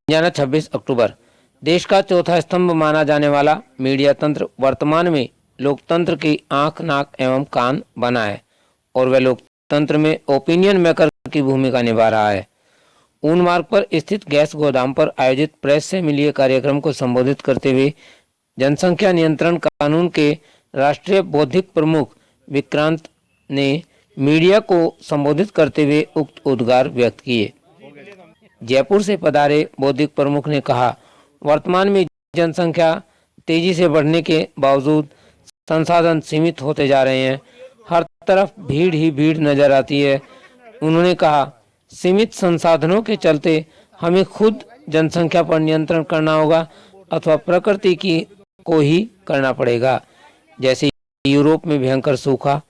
जाना 26 अक्टूबर। देश का चौथा स्तंभ माना जाने वाला मीडिया तंत्र वर्तमान में लोकतंत्र की आंख, नाक एवं कान बना है और वह लोकतंत्र में ओपिनियन मेकर की भूमिका निभा रहा है। ऊन मार्ग पर स्थित गैस गोदाम पर आयोजित प्रेस से मिलिए कार्यक्रम को संबोधित करते हुए जनसंख्या नियंत्रण कानून के राष्ट्रीय बौद्धिक प्रमुख विक्रांत ने मीडिया को संबोधित करते हुए उक्त उद्गार व्यक्त किए। जयपुर से पधारे बौद्धिक प्रमुख ने कहा, वर्तमान में जनसंख्या तेजी से बढ़ने के बावजूद संसाधन सीमित होते जा रहे हैं। हर तरफ भीड़ ही भीड़ नजर आती है। उन्होंने कहा, सीमित संसाधनों के चलते हमें खुद जनसंख्या पर नियंत्रण करना होगा अथवा प्रकृति की को ही करना पड़ेगा। जैसे यूरोप में भयंकर सूखा,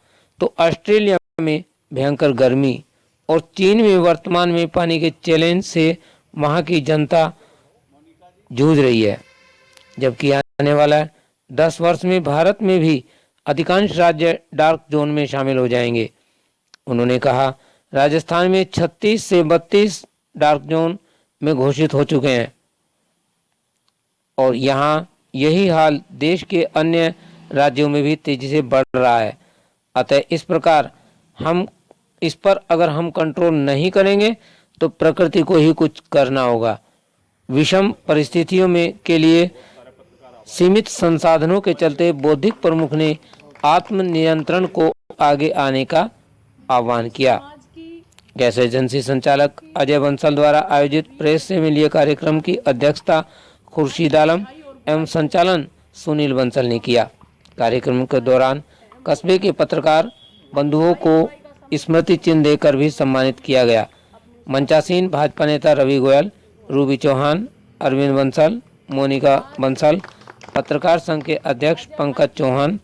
तो ऑस्ट्रेलिया में भयंकर गर्मी और चीन में वर्तमान में पानी के चैलेंज से वहां की जनता जूझ रही है। जबकि आने वाला 10 वर्ष में भारत में भी अधिकांश राज्य डार्क जोन में शामिल हो जाएंगे। उन्होंने कहा, राजस्थान में 36 से 32 डार्क जोन में घोषित हो चुके हैं और यहाँ यही हाल देश के अन्य राज्यों में भी तेजी से बढ़ रहा है। अतः इस पर अगर हम कंट्रोल नहीं करेंगे तो प्रकृति को ही कुछ करना होगा। विषम परिस्थितियों में के लिए सीमित संसाधनों के चलते बौद्धिक प्रमुख ने आत्मनियंत्रण को आगे आने का आह्वान किया। गैस एजेंसी संचालक अजय बंसल द्वारा आयोजित प्रेस से मिलिए कार्यक्रम की अध्यक्षता खुर्शीद आलम एवं संचालन सुनील बंसल ने किया। कार्यक्रम के दौरान कस्बे के पत्रकार बंधुओं को स्मृति चिन्ह देकर भी सम्मानित किया गया। मंचासीन भाजपा नेता रवि गोयल, रूबी चौहान, अरविंद बंसल, मोनिका बंसल, पत्रकार संघ के अध्यक्ष पंकज चौहान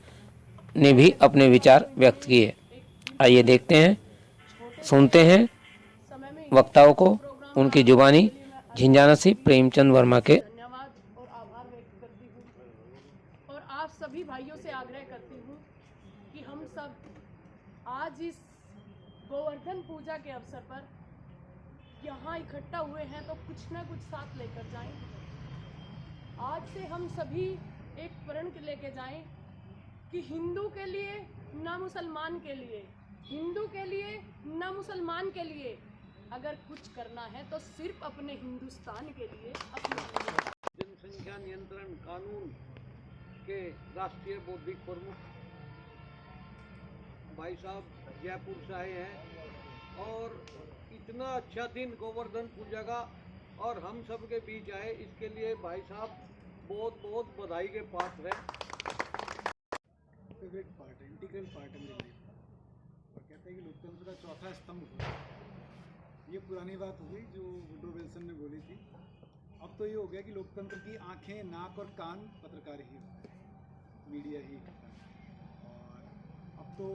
ने भी अपने विचार व्यक्त किए। आइए देखते हैं, सुनते हैं वक्ताओं को उनकी जुबानी झिंझाना से प्रेमचंद वर्मा के। धन्यवाद और आभार व्यक्त करती हूँ और आप सभी भाइयों से आग्रह करती हूँ कि हम सब आज इस गोवर्धन पूजा के अवसर पर यहाँ इकट्ठा हुए हैं तो कुछ ना कुछ साथ लेकर जाएं। आज से हम सभी एक प्रण लेके जाएं कि हिंदू के लिए ना मुसलमान के लिए, हिंदू के लिए ना मुसलमान के लिए अगर कुछ करना है तो सिर्फ अपने हिंदुस्तान के लिए, अपने जनसंख्या नियंत्रण कानून के राष्ट्रीय बौद्धिक प्रमुख भाई साहब जयपुर से आए हैं और इतना अच्छा दिन गोवर्धन पूजा का और हम सब के बीच आए, इसके लिए भाई साहब बहुत बहुत बधाई के पात्र हैं। फेवरेट पार्ट है, इंटीग्रल पार्ट है मेरे लिए। और कहते हैं कि लोकतंत्र का चौथा स्तंभ होता है। ये पुरानी बात हो गई जो वुड्रो विल्सन ने बोली थी। अब तो ये हो गया कि लोकतंत्र की आंखें, नाक और कान पत्रकार ही होते हैं, मीडिया ही होता है। और अब तो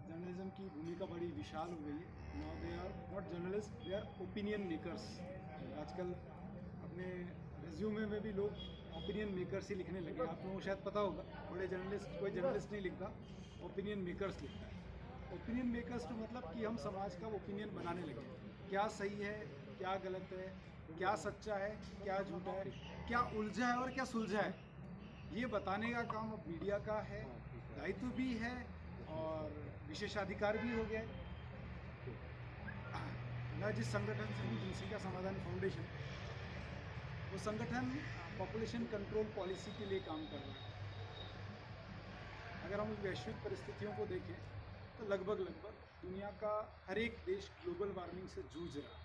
जर्नलिज्म की भूमिका बड़ी विशाल हो गई है। Now they are not journalist, they are opinion makers. आजकल अपने रेज्यूमे में भी लोग ओपिनियन मेकर्स ही लिखने लगे। आप लोगों को शायद पता होगा, बड़े जर्नलिस्ट कोई जर्नलिस्ट नहीं लिखता, ओपिनियन मेकर्स लिखता है। ओपिनियन मेकर्स तो मतलब कि हम समाज का ओपिनियन बनाने लगे, क्या सही है, क्या गलत है, क्या सच्चा है, क्या झूठा है, क्या उलझा है और क्या सुलझा है, ये बताने का काम अब मीडिया का है। दायित्व भी है और विशेषाधिकार भी हो गया है। मैं जिस संगठन से हूँ, जनसंख्या समाधान फाउंडेशन, वो संगठन पॉपुलेशन कंट्रोल पॉलिसी के लिए काम कर रहा है। अगर हम वैश्विक परिस्थितियों को देखें तो लगभग दुनिया का हर एक देश ग्लोबल वार्मिंग से जूझ रहा है।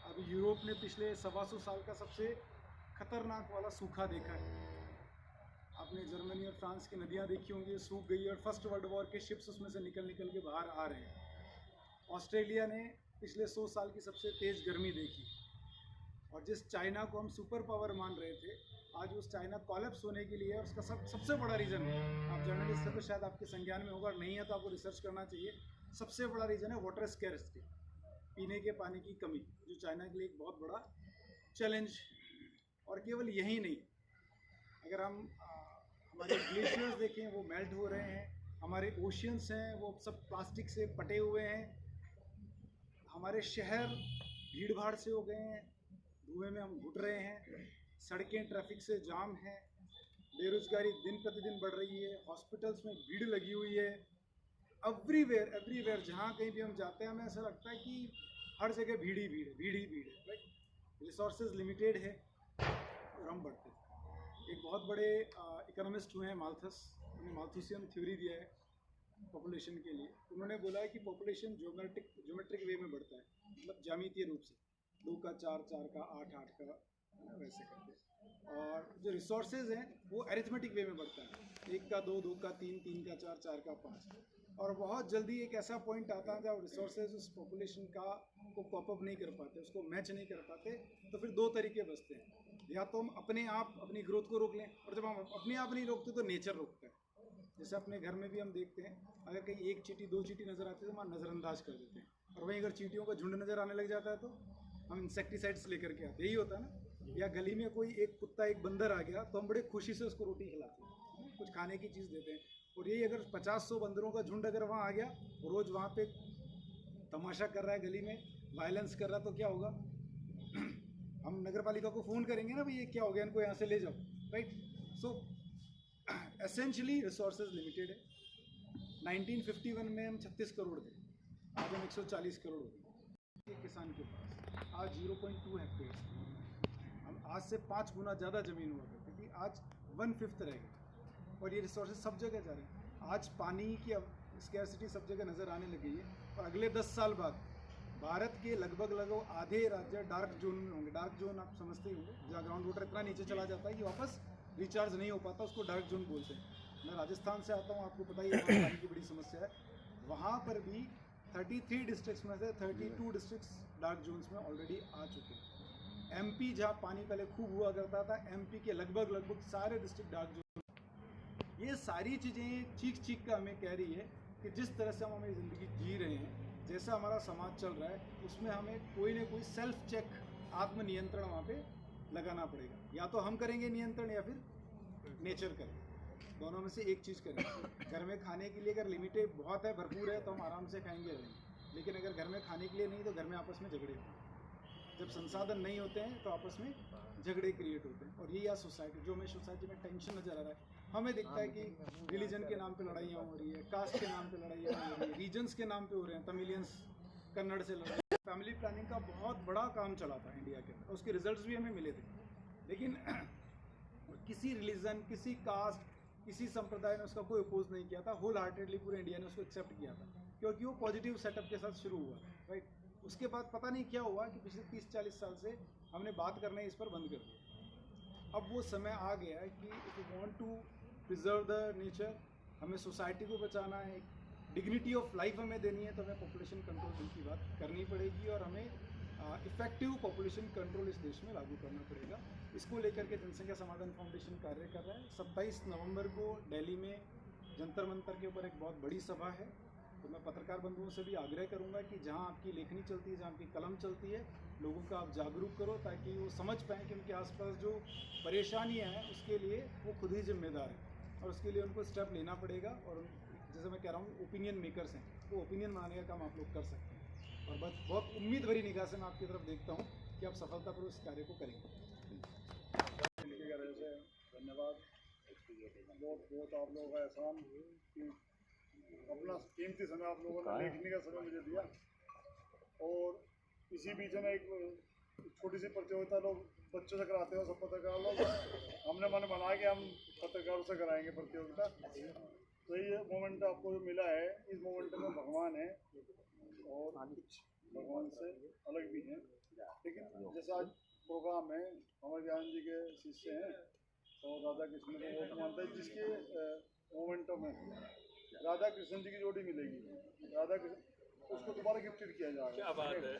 अभी यूरोप ने पिछले 125 साल का सबसे खतरनाक वाला सूखा देखा है। आपने जर्मनी और फ्रांस की नदियां देखी होंगी, सूख गई और फर्स्ट वर्ल्ड वॉर के शिप्स उसमें से निकल के बाहर आ रहे हैं। ऑस्ट्रेलिया ने पिछले 100 साल की सबसे तेज़ गर्मी देखी और जिस चाइना को हम सुपर पावर मान रहे थे, आज उस चाइना कोलैप्स होने के लिए, और उसका सबसे बड़ा रीज़न है, आप जर्नलिस्ट हैं तो शायद आपके संज्ञान में होगा, नहीं है तो आपको रिसर्च करना चाहिए। सबसे बड़ा रीज़न है वाटर स्कैर्सिटी, पीने के पानी की कमी, जो चाइना के लिए एक बहुत बड़ा चैलेंज। और केवल यही नहीं, अगर हम हमारे ग्लेशियर्स देखें वो मेल्ट हो रहे हैं, हमारे ओशियंस हैं वो सब प्लास्टिक से पटे हुए हैं, हमारे शहर भीड़ भाड़ से हो गए हैं, धुएं में हम घुट रहे हैं, सड़कें ट्रैफिक से जाम हैं, बेरोजगारी दिन प्रतिदिन बढ़ रही है, हॉस्पिटल्स में भीड़ लगी हुई है। एवरीवेयर जहाँ कहीं भी हम जाते हैं हमें ऐसा लगता है कि हर जगह भीड़ ही भीड़ है। राइट, रिसोर्सेज लिमिटेड है और हम बढ़ते हैं। एक बहुत बड़े इकोनॉमिस्ट हुए हैं माल्थस, उन्होंने माल्थुसियन थ्योरी दिया है पॉपुलेशन के लिए। उन्होंने बोला है कि पॉपुलेशन ज्योमेट्रिक वे में बढ़ता है, मतलब ज्यामितीय रूप से 2 का 4, 4 का 8, 8 का वैसे करते। और जो रिसोर्सेज हैं वो अरिथमेटिक वे में बढ़ता है, 1 का 2, 2 का 3, 3 का 4, 4 का 5। और बहुत जल्दी एक ऐसा पॉइंट आता है जब रिसोर्सेज उस पॉपुलेशन का को कॉप अप नहीं कर पाते, उसको मैच नहीं कर पाते, तो फिर 2 तरीके बचते हैं। या तो हम अपने आप अपनी ग्रोथ को रोक लें, और जब हम अपने आप नहीं रोकते तो नेचर रोकता है। जैसे अपने घर में भी हम देखते हैं, अगर कहीं 1 चींटी 2 चींटी नज़र आती है तो हम नज़रअंदाज कर देते हैं, और वहीं अगर चींटियों का झुंड नज़र आने लग जाता है तो हम इंसेक्टिसाइड्स लेकर के आते हैं। यही होता है ना। या गली में कोई एक कुत्ता एक बंदर आ गया तो हम बड़े खुशी से उसको रोटी खिलाते हैं, कुछ खाने की चीज़ देते हैं। और यही अगर 50-100 बंदरों का झुंड अगर वहाँ आ गया, रोज़ वहाँ पे तमाशा कर रहा है, गली में वायलेंस कर रहा है, तो क्या होगा? हम नगर पालिका को फ़ोन करेंगे ना, भाई ये क्या हो गया, इनको यहाँ से ले जाओ। Right, so essentially resources limited है। 1951 में हम 36 करोड़ थे, आज हम 140 करोड़ हो गए। किसान के पास आज 0.2 हेक्टेयर, हम आज से 5 गुना ज़्यादा ज़मीन हुआ करती थी, आज 1/5 रह गए। और ये रिसोर्सेज सब जगह जा रहे हैं। आज पानी की स्कैरसिटी सब जगह नज़र आने लगी है, और अगले 10 साल बाद भारत के लगभग आधे राज्य डार्क जोन में होंगे। डार्क जोन आप समझते ही होंगे, जहाँ ग्राउंड वाटर इतना नीचे चला जाता है कि वापस रिचार्ज नहीं हो पाता, उसको डार्क जोन बोलते हैं। मैं राजस्थान से आता हूँ, आपको पता ही है वहाँ पानी की बड़ी समस्या है। वहाँ पर भी 33 डिस्ट्रिक्ट्स में से 32 डिस्ट्रिक्ट्स डार्क जोन्स में ऑलरेडी आ चुके हैं। एमपी जहाँ पानी पहले खूब हुआ करता था, एमपी के लगभग सारे डिस्ट्रिक्ट डार्क जोन। ये सारी चीज़ें चीख कर हमें कह रही है कि जिस तरह से हम हमें ज़िंदगी जी रहे हैं, जैसा हमारा समाज चल रहा है, उसमें हमें कोई ना कोई सेल्फ चेक, आत्मनियंत्रण वहाँ पे लगाना पड़ेगा। या तो हम करेंगे नियंत्रण, या फिर नेचर करें, दोनों में से एक चीज़ करें। घर में खाने के लिए अगर लिमिटेड बहुत है, भरपूर है, तो हम आराम से खाएंगे रहेंगे। लेकिन अगर घर में खाने के लिए नहीं, तो घर में आपस में झगड़े होते हैं। जब संसाधन नहीं होते हैं तो आपस में झगड़े क्रिएट होते हैं। और यही आज सोसाइटी, जो हमें सोसाइटी में टेंशन नज़र आ रहा है, हमें दिखता है कि रिलीजन के नाम पे लड़ाइयाँ हो रही है, कास्ट के नाम पे लड़ाइयाँ हो रही है, रीजन्स के नाम पे हो रहे हैं, तमिलियंस कन्नड़ से लड़ रहे हैं। फैमिली प्लानिंग का बहुत बड़ा काम चला था इंडिया के अंदर, उसके रिजल्ट्स भी हमें मिले थे। लेकिन किसी रिलीजन, किसी कास्ट, किसी संप्रदाय ने उसका कोई अपोज नहीं किया था। होल हार्टेडली पूरे इंडिया ने उसको एक्सेप्ट किया था, क्योंकि वो पॉजिटिव सेटअप के साथ शुरू हुआ। राइट, उसके बाद पता नहीं क्या हुआ कि पिछले 30-40 साल से हमने बात करना इस पर बंद कर दिया। अब वो समय आ गया है कि if you want to preserve the nature, हमें सोसाइटी को बचाना है, डिग्निटी ऑफ लाइफ हमें देनी है, तो हमें पॉपुलेशन कंट्रोल बिल की बात करनी पड़ेगी, और हमें इफेक्टिव पॉपुलेशन कंट्रोल इस देश में लागू करना पड़ेगा। इसको लेकर के जनसंख्या समाधान फाउंडेशन कार्य कर रहा है। 27 नवंबर को दिल्ली में जंतर मंतर के ऊपर एक बहुत बड़ी सभा है। तो मैं पत्रकार बंधुओं से भी आग्रह करूंगा कि जहां आपकी लेखनी चलती है, जहां आपकी कलम चलती है, लोगों का आप जागरूक करो, ताकि वो समझ पाएँ कि उनके आसपास जो परेशानियां हैं उसके लिए वो खुद ही जिम्मेदार है, और उसके लिए उनको स्टेप लेना पड़ेगा। और जैसे मैं कह रहा हूँ, ओपिनियन मेकर्स हैं, वो ओपिनियन बनाने का काम आप लोग कर सकते हैं। और बस बहुत उम्मीद भरी निगाह से मैं आपकी तरफ देखता हूँ कि आप सफलतापूर्वक इस कार्य को करेंगे। धन्यवाद, बहुत आप लोगों का एहसान कि अपना कीमती समय आप लोगों ने लेखनी का समय मुझे दिया। और इसी बीच में एक छोटी सी प्रतियोगिता लोग बच्चों से कराते हो, सब पत्रकार लोग, हमने मन बना के हम पत्रकारों से कराएंगे प्रतियोगिता। तो ये मोमेंट आपको जो मिला है, इस मोमेंट में भगवान है और कुछ भगवान से अलग भी हैं। लेकिन जैसा आज प्रोग्राम है, अमर ज्ञान जी के शिष्य हैं और राधा कृष्ण को वो मानता है, जिसके मोमेंटों में राधा कृष्ण जी की जोड़ी मिलेगी, राधा कृष्ण उसको दोबारा गिफ्टेड किया जाएगा। क्या बात है।